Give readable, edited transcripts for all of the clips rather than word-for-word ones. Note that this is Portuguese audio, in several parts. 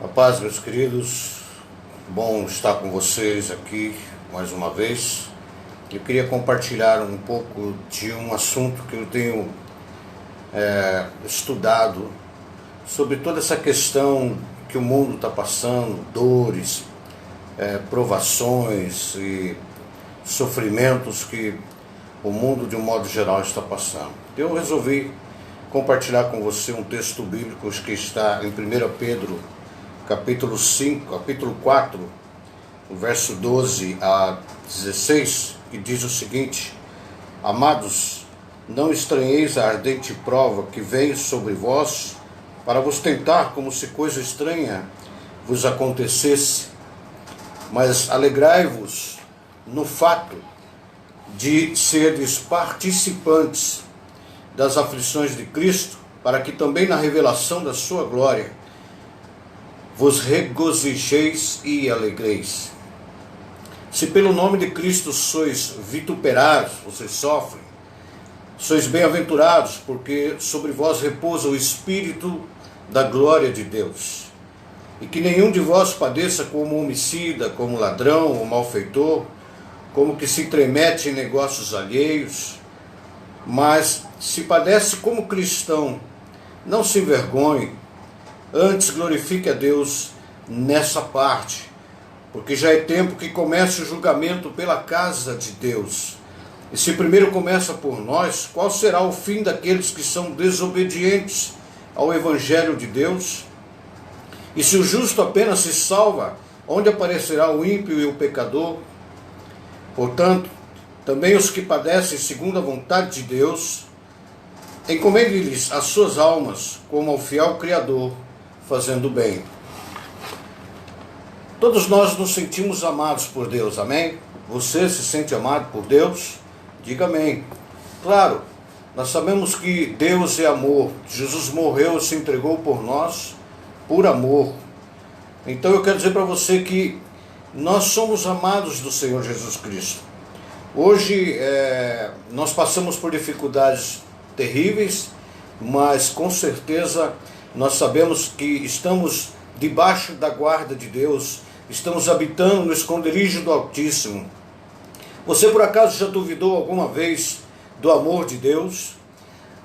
A paz, meus queridos, bom estar com vocês aqui mais uma vez. Eu queria compartilhar um pouco de um assunto que eu tenho estudado sobre toda essa questão que o mundo está passando, dores, provações e sofrimentos que o mundo de um modo geral está passando. Eu resolvi compartilhar com você um texto bíblico que está em 1 Pedro, capítulo 4, o verso 12 a 16, que diz o seguinte: Amados, não estranheis a ardente prova que vem sobre vós, para vos tentar como se coisa estranha vos acontecesse, mas alegrai-vos no fato de seres participantes das aflições de Cristo, para que também na revelação da sua glória vos regozijeis e alegreis. Se pelo nome de Cristo sois vituperados, vocês sofrem, sois bem-aventurados, porque sobre vós repousa o Espírito da glória de Deus. E que nenhum de vós padeça como homicida, como ladrão ou malfeitor, como que se intromete em negócios alheios, mas se padece como cristão, não se envergonhe, antes glorifique a Deus nessa parte, porque já é tempo que comece o julgamento pela casa de Deus. E se primeiro começa por nós, qual será o fim daqueles que são desobedientes ao Evangelho de Deus? E se o justo apenas se salva, onde aparecerá o ímpio e o pecador? Portanto, também os que padecem segundo a vontade de Deus, encomende-lhes as suas almas como ao fiel Criador, fazendo bem. Todos nós nos sentimos amados por Deus, amém? Você se sente amado por Deus? Diga amém. Claro, nós sabemos que Deus é amor. Jesus morreu e se entregou por nós, por amor. Então eu quero dizer para você que nós somos amados do Senhor Jesus Cristo. Hoje nós passamos por dificuldades terríveis, mas com certeza nós sabemos que estamos debaixo da guarda de Deus, estamos habitando no esconderijo do Altíssimo. Você por acaso já duvidou alguma vez do amor de Deus?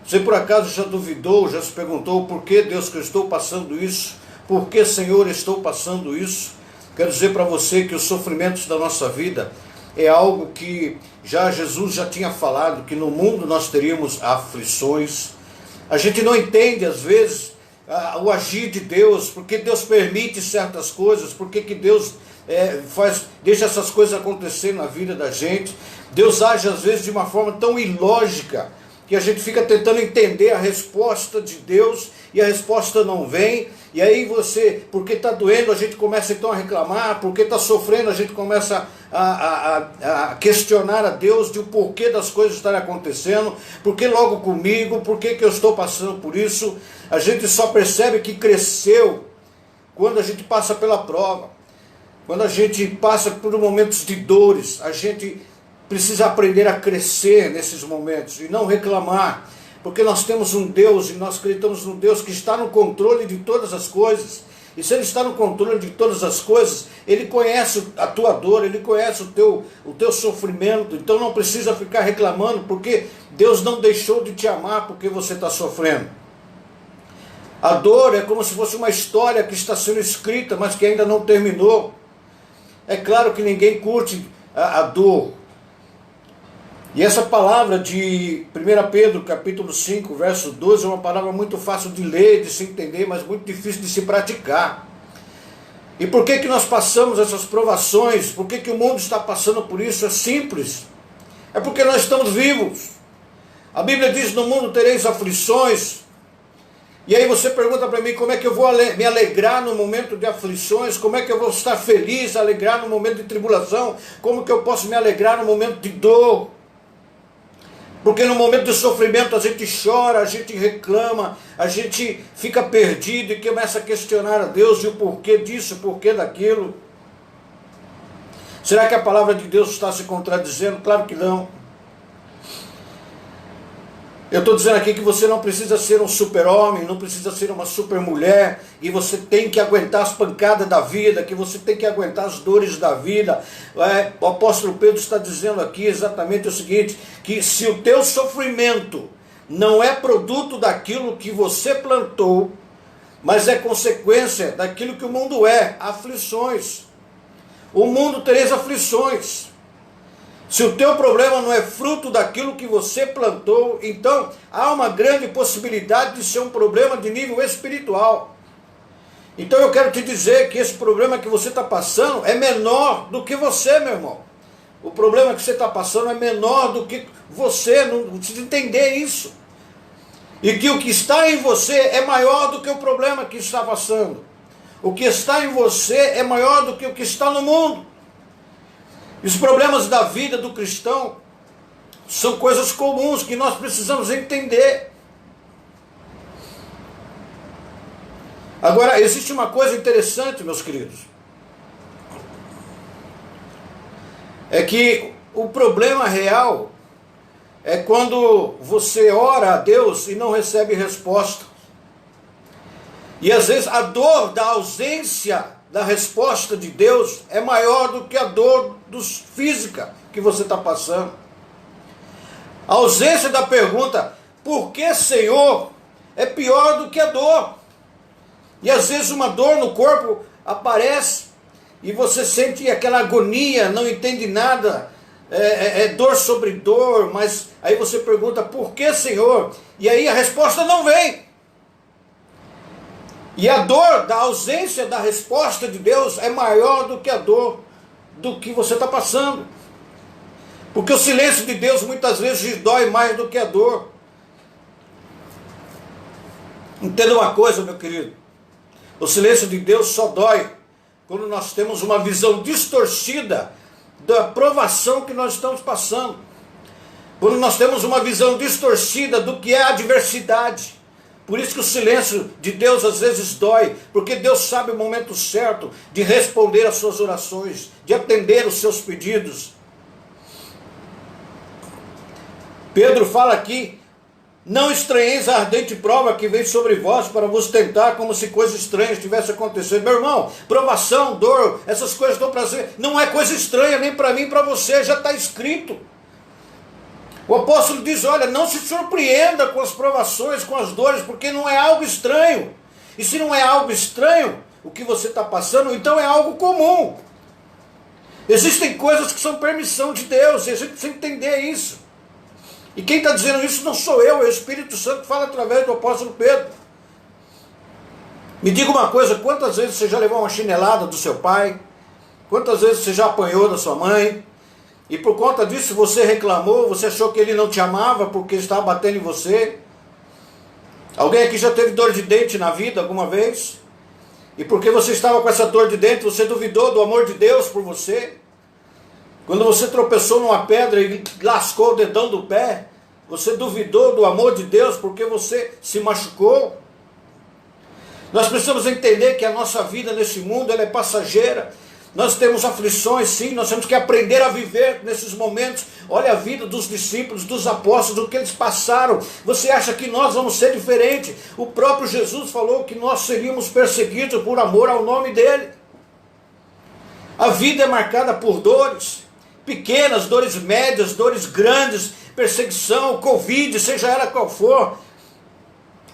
Você por acaso já duvidou, já se perguntou por que Deus que eu estou passando isso? Por que, Senhor, estou passando isso? Quero dizer para você que os sofrimentos da nossa vida é algo que Jesus já tinha falado, que no mundo nós teríamos aflições. A gente não entende às vezes o agir de Deus, porque Deus permite certas coisas, porque que Deus deixa essas coisas acontecer na vida da gente. Deus age às vezes de uma forma tão ilógica, que a gente fica tentando entender a resposta de Deus, e a resposta não vem, e aí porque está doendo, a gente começa então a reclamar, porque está sofrendo, a gente começa a questionar a Deus de o porquê das coisas estarem acontecendo, porque logo comigo, por que eu estou passando por isso. A gente só percebe que cresceu quando a gente passa pela prova, quando a gente passa por momentos de dores. A gente precisa aprender a crescer nesses momentos e não reclamar, porque nós temos um Deus e nós acreditamos num Deus que está no controle de todas as coisas. E se Ele está no controle de todas as coisas, Ele conhece a tua dor, Ele conhece o teu sofrimento. Então não precisa ficar reclamando, porque Deus não deixou de te amar porque você está sofrendo. A dor é como se fosse uma história que está sendo escrita, mas que ainda não terminou. É claro que ninguém curte a dor. E essa palavra de 1 Pedro, capítulo 5, verso 12, é uma palavra muito fácil de ler, de se entender, mas muito difícil de se praticar. E por que nós passamos essas provações? Por que o mundo está passando por isso? É simples. É porque nós estamos vivos. A Bíblia diz: no mundo tereis aflições. E aí você pergunta para mim, como é que eu vou me alegrar no momento de aflições? Como é que eu vou estar feliz, alegrar no momento de tribulação? Como que eu posso me alegrar no momento de dor? Porque no momento de sofrimento a gente chora, a gente reclama, a gente fica perdido e começa a questionar a Deus e o porquê disso, o porquê daquilo. Será que a palavra de Deus está se contradizendo? Claro que não. Eu estou dizendo aqui que você não precisa ser um super-homem, não precisa ser uma super-mulher, e você tem que aguentar as pancadas da vida, que você tem que aguentar as dores da vida. O apóstolo Pedro está dizendo aqui exatamente o seguinte, que se o teu sofrimento não é produto daquilo que você plantou, mas é consequência daquilo que o mundo é, aflições. O mundo tereis aflições. Se o teu problema não é fruto daquilo que você plantou, então há uma grande possibilidade de ser um problema de nível espiritual. Então eu quero te dizer que esse problema que você está passando é menor do que você, meu irmão. O problema que você está passando é menor do que você, não precisa entender isso. E que o que está em você é maior do que o problema que está passando. O que está em você é maior do que o que está no mundo. Os problemas da vida do cristão são coisas comuns que nós precisamos entender. Agora, existe uma coisa interessante, meus queridos. É que o problema real é quando você ora a Deus e não recebe resposta. E às vezes a dor da ausência da resposta de Deus é maior do que a dor física que você está passando. A ausência da pergunta, por que, Senhor, é pior do que a dor. E às vezes uma dor no corpo aparece e você sente aquela agonia, não entende nada, é dor sobre dor, mas aí você pergunta, por que, Senhor? E aí a resposta não vem. E a dor da ausência da resposta de Deus é maior do que a dor do que você está passando. Porque o silêncio de Deus muitas vezes dói mais do que a dor. Entenda uma coisa, meu querido. O silêncio de Deus só dói quando nós temos uma visão distorcida da provação que nós estamos passando. Quando nós temos uma visão distorcida do que é a adversidade. Por isso que o silêncio de Deus às vezes dói, porque Deus sabe o momento certo de responder às suas orações, de atender os seus pedidos. Pedro fala aqui, não estranheis a ardente prova que vem sobre vós para vos tentar como se coisa estranha estivesse acontecendo. Meu irmão, provação, dor, essas coisas dão prazer, não é coisa estranha nem para mim, nem para você, já está escrito. O apóstolo diz, olha, não se surpreenda com as provações, com as dores, porque não é algo estranho. E se não é algo estranho, o que você está passando, então é algo comum. Existem coisas que são permissão de Deus, e a gente precisa entender isso. E quem está dizendo isso não sou eu, é o Espírito Santo que fala através do apóstolo Pedro. Me diga uma coisa, quantas vezes você já levou uma chinelada do seu pai? Quantas vezes você já apanhou da sua mãe? E por conta disso você reclamou, você achou que ele não te amava porque estava batendo em você? Alguém aqui já teve dor de dente na vida alguma vez? E porque você estava com essa dor de dente, você duvidou do amor de Deus por você? Quando você tropeçou numa pedra e lascou o dedão do pé, você duvidou do amor de Deus porque você se machucou? Nós precisamos entender que a nossa vida nesse mundo ela é passageira. Nós temos aflições, sim, nós temos que aprender a viver nesses momentos. Olha a vida dos discípulos, dos apóstolos, o que eles passaram. Você acha que nós vamos ser diferentes? O próprio Jesus falou que nós seríamos perseguidos por amor ao nome dele. A vida é marcada por dores, pequenas, dores médias, dores grandes, perseguição, Covid, seja ela qual for.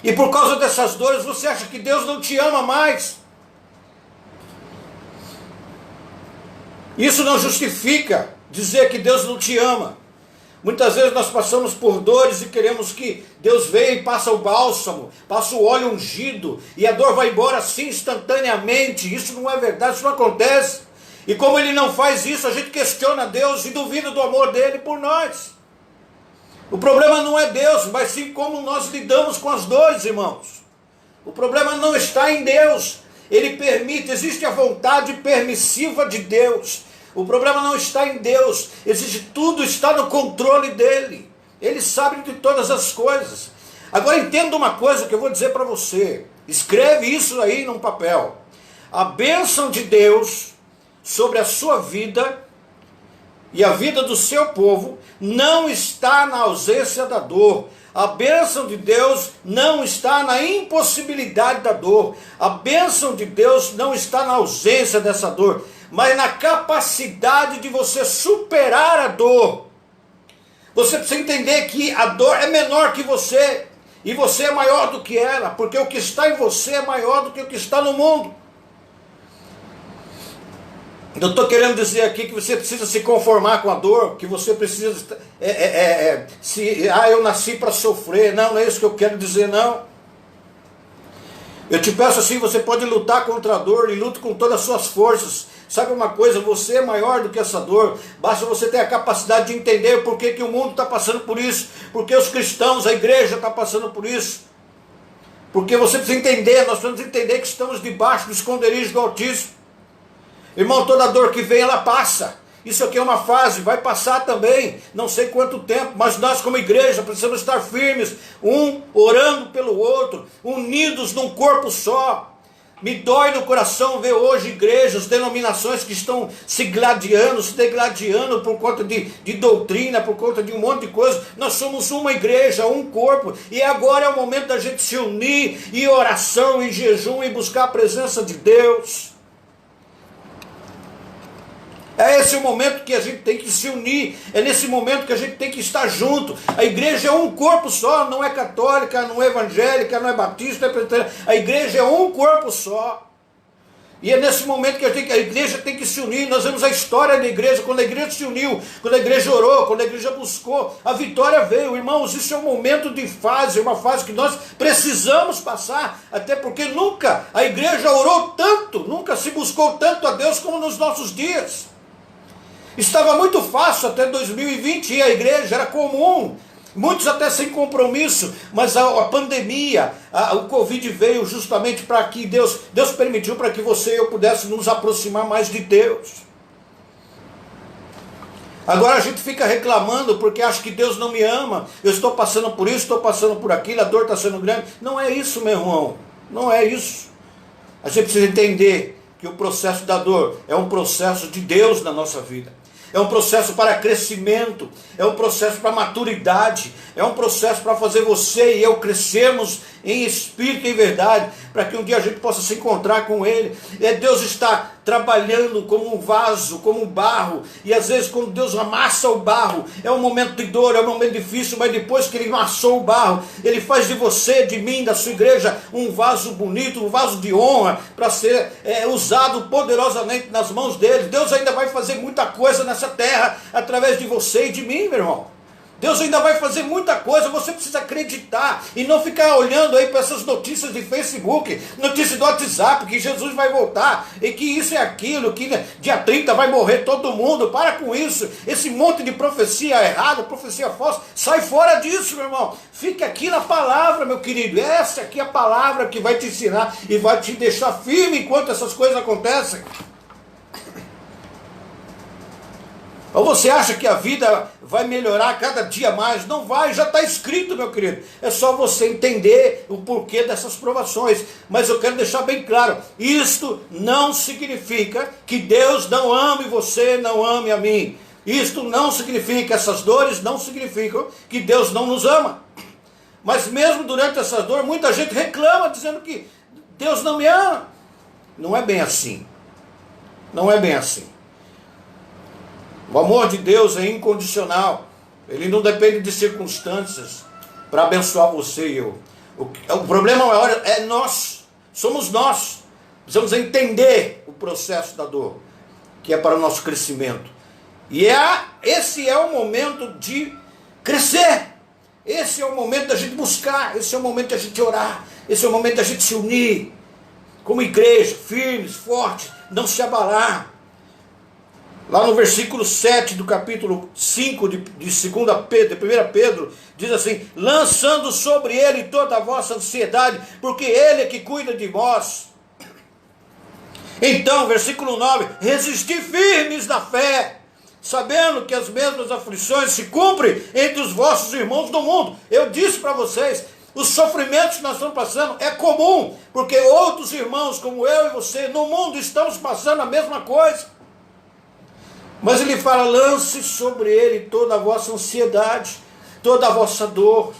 E por causa dessas dores, você acha que Deus não te ama mais? Isso não justifica dizer que Deus não te ama. Muitas vezes nós passamos por dores e queremos que Deus venha e passa o bálsamo, passa o óleo ungido, e a dor vai embora assim instantaneamente. Isso não é verdade, isso não acontece. E como Ele não faz isso, a gente questiona Deus e duvida do amor dEle por nós. O problema não é Deus, mas sim como nós lidamos com as dores, irmãos. O problema não está em Deus. Ele permite, existe a vontade permissiva de Deus. O problema não está em Deus, tudo está no controle dEle. Ele sabe de todas as coisas. Agora entenda uma coisa que eu vou dizer para você. Escreve isso aí num papel. A bênção de Deus sobre a sua vida e a vida do seu povo não está na ausência da dor. A bênção de Deus não está na impossibilidade da dor. A bênção de Deus não está na ausência dessa dor, mas na capacidade de você superar a dor. Você precisa entender que a dor é menor que você, e você é maior do que ela, porque o que está em você é maior do que o que está no mundo. Eu estou querendo dizer aqui que você precisa se conformar com a dor, que você precisa, eu nasci para sofrer. Não, não é isso que eu quero dizer, não. Eu te peço assim, você pode lutar contra a dor e luta com todas as suas forças. Sabe uma coisa, você é maior do que essa dor. Basta você ter a capacidade de entender por que o mundo está passando por isso, porque os cristãos, a igreja está passando por isso. Porque você precisa entender, nós precisamos entender que estamos debaixo do esconderijo do Altíssimo. Irmão, toda dor que vem, ela passa. Isso aqui é uma fase, vai passar também, não sei quanto tempo, mas nós como igreja precisamos estar firmes, um orando pelo outro, unidos num corpo só. Me dói no coração ver hoje igrejas, denominações que estão se degladiando por conta de doutrina, por conta de um monte de coisa. Nós somos uma igreja, um corpo, e agora é o momento da gente se unir em oração, em jejum, e buscar a presença de Deus. É esse o momento que a gente tem que se unir, é nesse momento que a gente tem que estar junto. A igreja é um corpo só, não é católica, não é evangélica, não é batista, não é presbiteriana. A igreja é um corpo só. E é nesse momento que a igreja tem que se unir. Nós vemos a história da igreja, quando a igreja se uniu, quando a igreja orou, quando a igreja buscou, a vitória veio. Irmãos, isso é um momento de fase, uma fase que nós precisamos passar, até porque nunca a igreja orou tanto, nunca se buscou tanto a Deus como nos nossos dias. Estava muito fácil até 2020 ir à igreja, era comum, muitos até sem compromisso, mas a pandemia, o Covid veio justamente para que Deus permitiu para que você e eu pudesse nos aproximar mais de Deus. Agora a gente fica reclamando porque acha que Deus não me ama, eu estou passando por isso, estou passando por aquilo, a dor está sendo grande. Não é isso, meu irmão, não é isso. A gente precisa entender que o processo da dor é um processo de Deus na nossa vida. É um processo para crescimento, é um processo para maturidade, é um processo para fazer você e eu crescermos em espírito e em verdade, para que um dia a gente possa se encontrar com Ele. Deus está trabalhando como um vaso, como um barro, e às vezes quando Deus amassa o barro, é um momento de dor, é um momento difícil, mas depois que Ele amassou o barro, Ele faz de você, de mim, da sua igreja, um vaso bonito, um vaso de honra, para ser usado poderosamente nas mãos dEle. Deus ainda vai fazer muita coisa nessa terra, através de você e de mim, meu irmão. Deus ainda vai fazer muita coisa, você precisa acreditar e não ficar olhando aí para essas notícias de Facebook, notícias do WhatsApp, que Jesus vai voltar, e que isso e aquilo, que dia 30 vai morrer todo mundo. Para com isso, esse monte de profecia errada, profecia falsa, sai fora disso, meu irmão. Fique aqui na palavra, meu querido. Essa aqui é a palavra que vai te ensinar e vai te deixar firme enquanto essas coisas acontecem. Ou você acha que a vida vai melhorar cada dia mais? Não vai, já está escrito, meu querido. É só você entender o porquê dessas provações. Mas eu quero deixar bem claro, isto não significa que Deus não ame você, não ame a mim. Isto não significa, essas dores não significam que Deus não nos ama. Mas mesmo durante essa dor, muita gente reclama dizendo que Deus não me ama. Não é bem assim. Não é bem assim. O amor de Deus é incondicional. Ele não depende de circunstâncias para abençoar você e eu. O problema maior é nós. Somos nós. Precisamos entender o processo da dor, que é para o nosso crescimento. E esse é o momento de crescer. Esse é o momento da gente buscar. Esse é o momento da gente orar. Esse é o momento da gente se unir como igreja, firmes, fortes, não se abalar. Lá no versículo 7 do capítulo 5 de 1 Pedro, diz assim: lançando sobre ele toda a vossa ansiedade, porque ele é que cuida de vós. Então, versículo 9, resisti firmes na fé, sabendo que as mesmas aflições se cumprem entre os vossos irmãos do mundo. Eu disse para vocês, os sofrimentos que nós estamos passando é comum, porque outros irmãos como eu e você no mundo estamos passando a mesma coisa. Mas ele fala, lance sobre ele toda a vossa ansiedade, toda a vossa dor.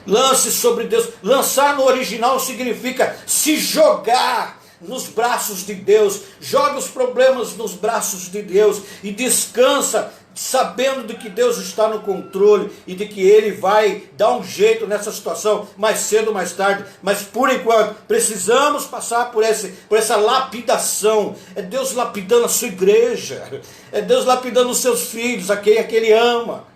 Lance sobre Deus. Lançar no original significa se jogar nos braços de Deus. Joga os problemas nos braços de Deus e descansa, sabendo de que Deus está no controle e de que Ele vai dar um jeito nessa situação, mais cedo ou mais tarde. Mas por enquanto, precisamos passar por essa lapidação. É Deus lapidando a sua igreja, é Deus lapidando os seus filhos, a quem Ele ama.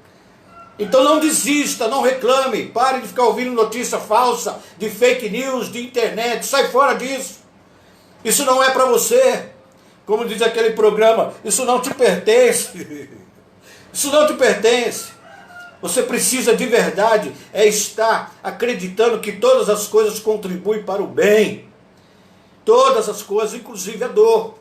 Então não desista, não reclame, pare de ficar ouvindo notícia falsa, de fake news, de internet, sai fora disso. Isso não é para você. Como diz aquele programa, isso não te pertence. Isso não te pertence. Você precisa de verdade estar acreditando que todas as coisas contribuem para o bem. Todas as coisas, inclusive a dor.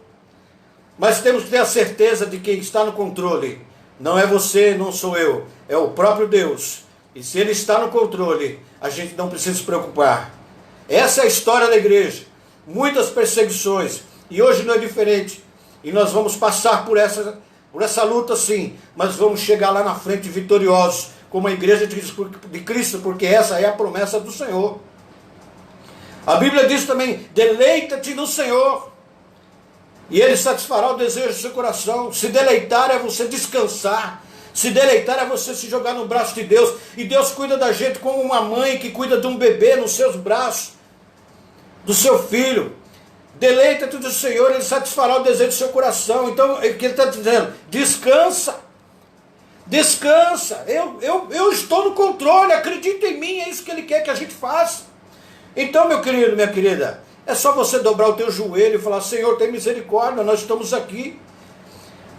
Mas temos que ter a certeza de que quem está no controle não é você, não sou eu, é o próprio Deus. E se Ele está no controle, a gente não precisa se preocupar. Essa é a história da igreja. Muitas perseguições. E hoje não é diferente. E nós vamos passar por essa luta sim. Mas vamos chegar lá na frente vitoriosos, como a igreja de Cristo, porque essa é a promessa do Senhor. A Bíblia diz também, deleita-te no Senhor, e Ele satisfará o desejo do seu coração. Se deleitar é você descansar. Se deleitar é você se jogar no braço de Deus. E Deus cuida da gente como uma mãe que cuida de um bebê nos seus braços, do seu filho. Deleita-te do Senhor, Ele satisfará o desejo do seu coração. Então, o que Ele está dizendo? Descansa. Descansa. Eu estou no controle, acredita em mim, é isso que Ele quer que a gente faça. Então, meu querido, minha querida, é só você dobrar o teu joelho e falar, Senhor, tem misericórdia, nós estamos aqui.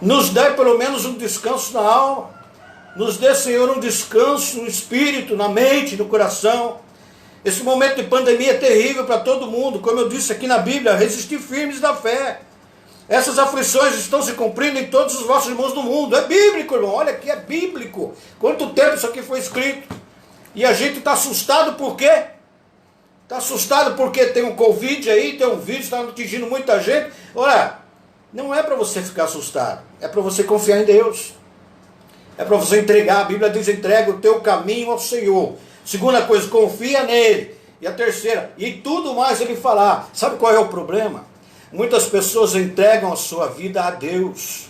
Nos dê pelo menos um descanso na alma. Nos dê, Senhor, um descanso no espírito, na mente, no coração. Esse momento de pandemia é terrível para todo mundo. Como eu disse aqui na Bíblia, resistir firmes da fé. Essas aflições estão se cumprindo em todos os vossos irmãos do mundo. É bíblico, irmão. Olha aqui, é bíblico. Quanto tempo isso aqui foi escrito? E a gente está assustado por quê? Está assustado porque tem um Covid aí, tem um vírus, está atingindo muita gente. Olha, não é para você ficar assustado. É para você confiar em Deus. É para você entregar. A Bíblia diz, entrega o teu caminho ao Senhor. Segunda coisa, confia nele. E a terceira, e tudo mais ele falar. Sabe qual é o problema? Muitas pessoas entregam a sua vida a Deus.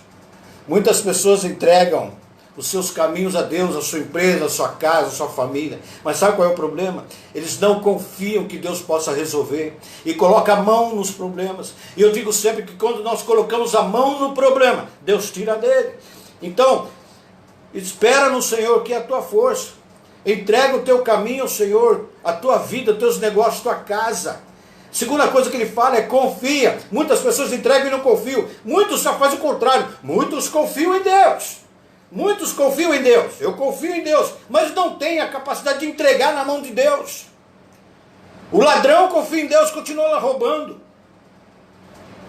Muitas pessoas entregam os seus caminhos a Deus, a sua empresa, a sua casa, a sua família. Mas sabe qual é o problema? Eles não confiam que Deus possa resolver. E colocam a mão nos problemas. E eu digo sempre que quando nós colocamos a mão no problema, Deus tira dele. Então, espera no Senhor que é a tua força. Entrega o teu caminho ao Senhor, a tua vida, os teus negócios, a tua casa. Segunda coisa que ele fala é confia. Muitas pessoas entregam e não confiam. Muitos já fazem o contrário. Muitos confiam em Deus. Muitos confiam em Deus. Eu confio em Deus. Mas não têm a capacidade de entregar na mão de Deus. O ladrão confia em Deus, continua lá roubando.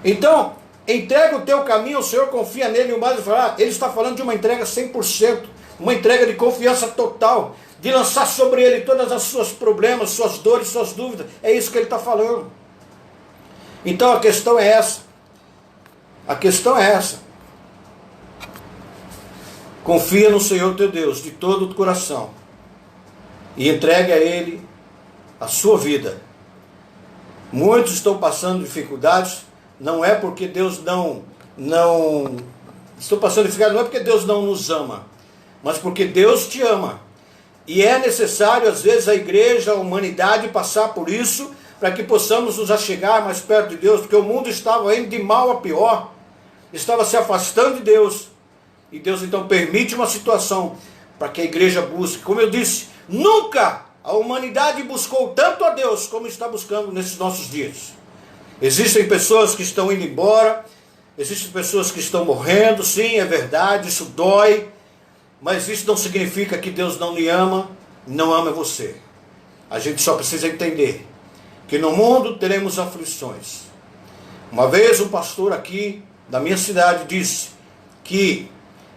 Então, entrega o teu caminho ao Senhor, confia nele. E o mais ele está falando de uma entrega 100%. Uma entrega de confiança total. De lançar sobre ele todas as suas problemas, suas dores, suas dúvidas. É isso que ele está falando. Então a questão é essa. A questão é essa. Confia no Senhor teu Deus de todo o coração. E entregue a Ele a sua vida. Muitos estão passando dificuldades. Não é porque Deus não estão passando dificuldades, não é porque Deus não nos ama. Mas porque Deus te ama. E é necessário, às vezes, a igreja, a humanidade passar por isso, para que possamos nos achegar mais perto de Deus, porque o mundo estava indo de mal a pior, estava se afastando de Deus, e Deus então permite uma situação para que a igreja busque. Como eu disse, nunca a humanidade buscou tanto a Deus como está buscando nesses nossos dias. Existem pessoas que estão indo embora, existem pessoas que estão morrendo, sim, é verdade, isso dói, mas isso não significa que Deus não lhe ama, não ama você. A gente só precisa entender que no mundo teremos aflições. Uma vez um pastor aqui da minha cidade disse que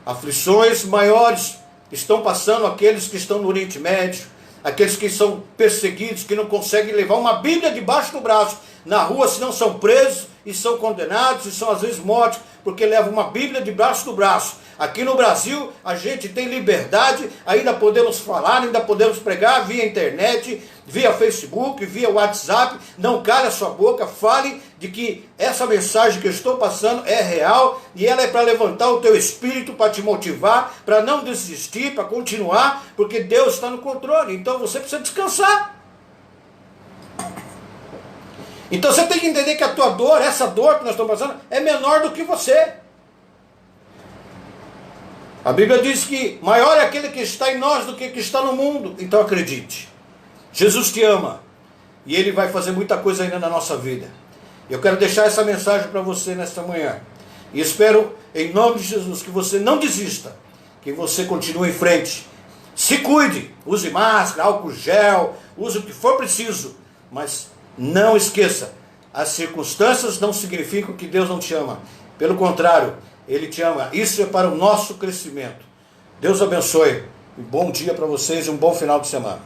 aflições maiores estão passando aqueles que estão no Oriente Médio, aqueles que são perseguidos, que não conseguem levar uma Bíblia debaixo do braço na rua, senão são presos e são condenados e são às vezes mortos, porque levam uma Bíblia debaixo do braço. Aqui no Brasil a gente tem liberdade, ainda podemos falar, ainda podemos pregar via internet, via Facebook, via WhatsApp. Não cale a sua boca, fale de que essa mensagem que eu estou passando é real e ela é para levantar o teu espírito, para te motivar, para não desistir, para continuar, porque Deus está no controle. Então você precisa descansar. Então você tem que entender que a tua dor, essa dor que nós estamos passando, é menor do que você. A Bíblia diz que maior é aquele que está em nós do que está no mundo. Então acredite, Jesus te ama e Ele vai fazer muita coisa ainda na nossa vida. Eu quero deixar essa mensagem para você nesta manhã. E espero, em nome de Jesus, que você não desista, que você continue em frente. Se cuide, use máscara, álcool gel, use o que for preciso, mas não esqueça, as circunstâncias não significam que Deus não te ama. Pelo contrário, Ele te ama. Isso é para o nosso crescimento. Deus abençoe. Um bom dia para vocês e um bom final de semana.